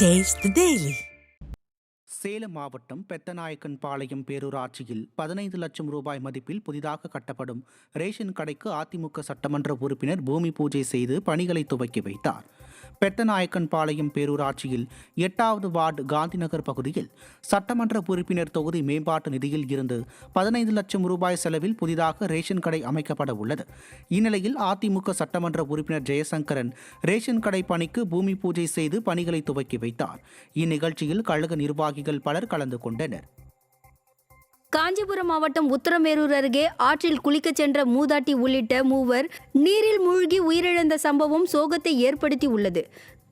Taste the Daily. Salem மாவட்டம் பெத்தநாயக்கன்பாளையம் பேரூராட்சியில் 15 லட்சம் ரூபாய் மதிப்பில் புதிதாக கட்டப்படும் ரேஷன் கடைக்கு அதிமுக சட்டமன்ற உறுப்பினர் பூமி பூஜை செய்து பணிகளை துவக்கி வைத்தார். பெத்தநாயக்கன்பாளையம் பேரூராட்சியில் 8வது வார்டு காந்திநகர் பகுதியில் சட்டமன்ற உறுப்பினர் தொகுதி மேம்பாட்டு நிதியில் இருந்து 15 லட்சம் ரூபாய் செலவில் புதிதாக ரேஷன் கடை அமைக்கப்பட உள்ளது. இந்நிலையில் அதிமுக சட்டமன்ற உறுப்பினர் ஜெயசங்கரன் ரேஷன் கடை பணிக்கு பூமி பூஜை செய்து பணிகளை துவக்கி வைத்தார். இந்நிகழ்ச்சியில் கழக நிர்வாகிகள் பலர் கலந்து கொண்டனர். காஞ்சிபுரம் மாவட்டம் உத்தரமேரூர் அருகே ஆற்றில் குளிக்கச் சென்ற மூதாட்டி உள்ளிட்ட மூவர் நீரில் மூழ்கி உயிரிழந்த சம்பவம் சோகத்தை ஏற்படுத்தி உள்ளது.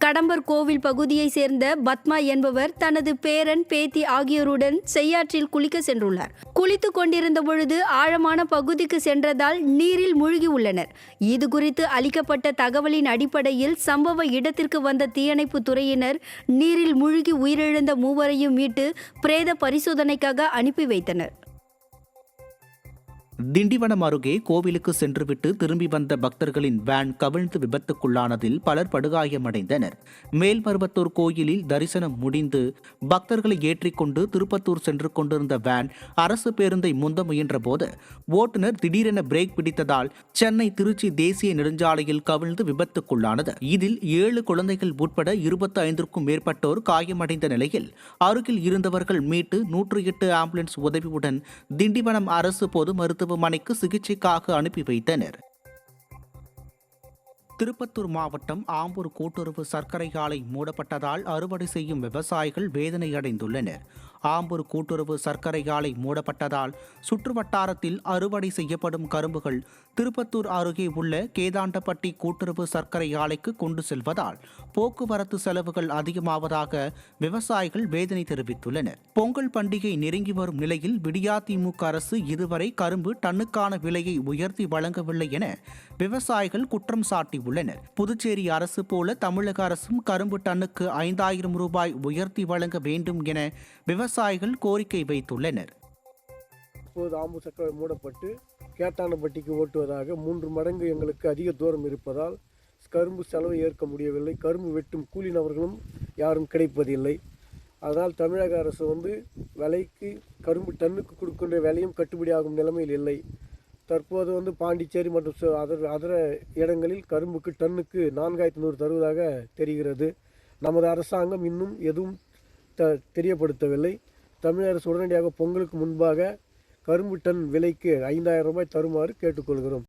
கடம்பர் கோவில் பகுதியை சேர்ந்த பத்மா என்பவர் தனது பேரன் பேத்தி ஆகியோருடன் செய்யாற்றில் குளிக்க சென்றுள்ளார். குளித்து கொண்டிருந்த பொழுது ஆழமான பகுதிக்கு சென்றதால் நீரில் மூழ்கி உள்ளனர். இது குறித்து அளிக்கப்பட்ட தகவலின் அடிப்படையில் சம்பவ இடத்திற்கு வந்த தீயணைப்பு துறையினர் நீரில் மூழ்கி உயிரிழந்த மூவரையும் மீட்டு பிரேத பரிசோதனைக்காக அனுப்பி வைத்தனர். திண்டிவனம் அருகே கோவிலுக்கு சென்றுவிட்டு திரும்பி வந்த பக்தர்களின் வேன் கவிழ்ந்து விபத்துக்குள்ளானதில் பலர் படுகாயமடைந்தனர். மேல்மருவத்தூர் கோயிலில் தரிசனம் முடிந்து பக்தர்களை ஏற்றிக்கொண்டு திருப்பத்தூர் சென்று கொண்டிருந்த வேன் அரசு பேருந்தை முந்த முயன்றபோது ஓட்டுநர் திடீரென பிரேக் பிடித்ததால் சென்னை திருச்சி தேசிய நெடுஞ்சாலையில் கவிழ்ந்து விபத்துக்குள்ளானது. இதில் 7 குழந்தைகள் உட்பட 25க்கும் மேற்பட்டோர் காயமடைந்த நிலையில் அருகில் இருந்தவர்கள் மீட்டு 108 ஆம்புலன்ஸ் உதவியுடன் திண்டிவனம் அரசு பொது மருத்துவமனைக்கு சிகிச்சைக்காக அனுப்பி வைத்தனர். திருப்பத்தூர் மாவட்டம் ஆம்பூர் கூட்டுறவு சர்க்கரை ஆலை மூடப்பட்டதால் அறுவடை செய்யும் விவசாயிகள் வேதனையடைந்துள்ளனர். ஆம்பூர் கூட்டுறவு சர்க்கரை ஆலை மூடப்பட்டதால் சுற்றுவட்டாரத்தில் அறுவடை செய்யப்படும் கரும்புகள் திருப்பத்தூர் அருகே உள்ள கேதாண்டப்பட்டி கூட்டுறவு சர்க்கரை ஆலைக்கு கொண்டு செல்வதால் போக்குவரத்து செலவுகள் அதிகமாவதாக விவசாயிகள் வேதனை தெரிவித்துள்ளனர். பொங்கல் பண்டிகை நெருங்கி வரும் நிலையில் விடியாதிமுக அரசு இதுவரை கரும்பு டன்னுக்கான விலையை உயர்த்தி வழங்கவில்லை என விவசாயிகள் குற்றம் சாட்டியுள்ளனர். புதுச்சேரி அரசு போல தமிழக அரசும் கரும்பு டன்னுக்கு 5000 ரூபாய் உயர்த்தி வழங்க வேண்டும் என விவசாயிகள் கோரிக்கை வைத்துள்ளனர். இப்போது ஆம்பூர் சர்க்கரை மூடப்பட்டு கேத்தாண்டப்பட்டிக்கு ஓட்டுவதாக 3 மடங்கு எங்களுக்கு அதிக தூரம் இருப்பதால் கரும்பு செலவை ஏற்க முடியவில்லை. கரும்பு வெட்டும் கூலி நபர்களும் யாரும் கிடைப்பதில்லை. அதனால் தமிழக அரசு விலைக்கு கரும்பு டன்னுக்கு கொடுக்கின்ற விலையும் கட்டுப்படியாகும் நிலைமையில் இல்லை. தற்போது பாண்டிச்சேரி மற்றும் அதர இடங்களில் கரும்புக்கு டன்னுக்கு 4500 தருவதாக தெரிகிறது. நமது அரசாங்கம் இன்னும் எதுவும் தெரியப்படுத்தவில்லை. தமிழக அரசு உடனடியாக பொங்கலுக்கு முன்பாக கரும்பு டன் விலைக்கு 5000 ரூபாய் தருமாறு கேட்டுக்கொள்கிறோம்.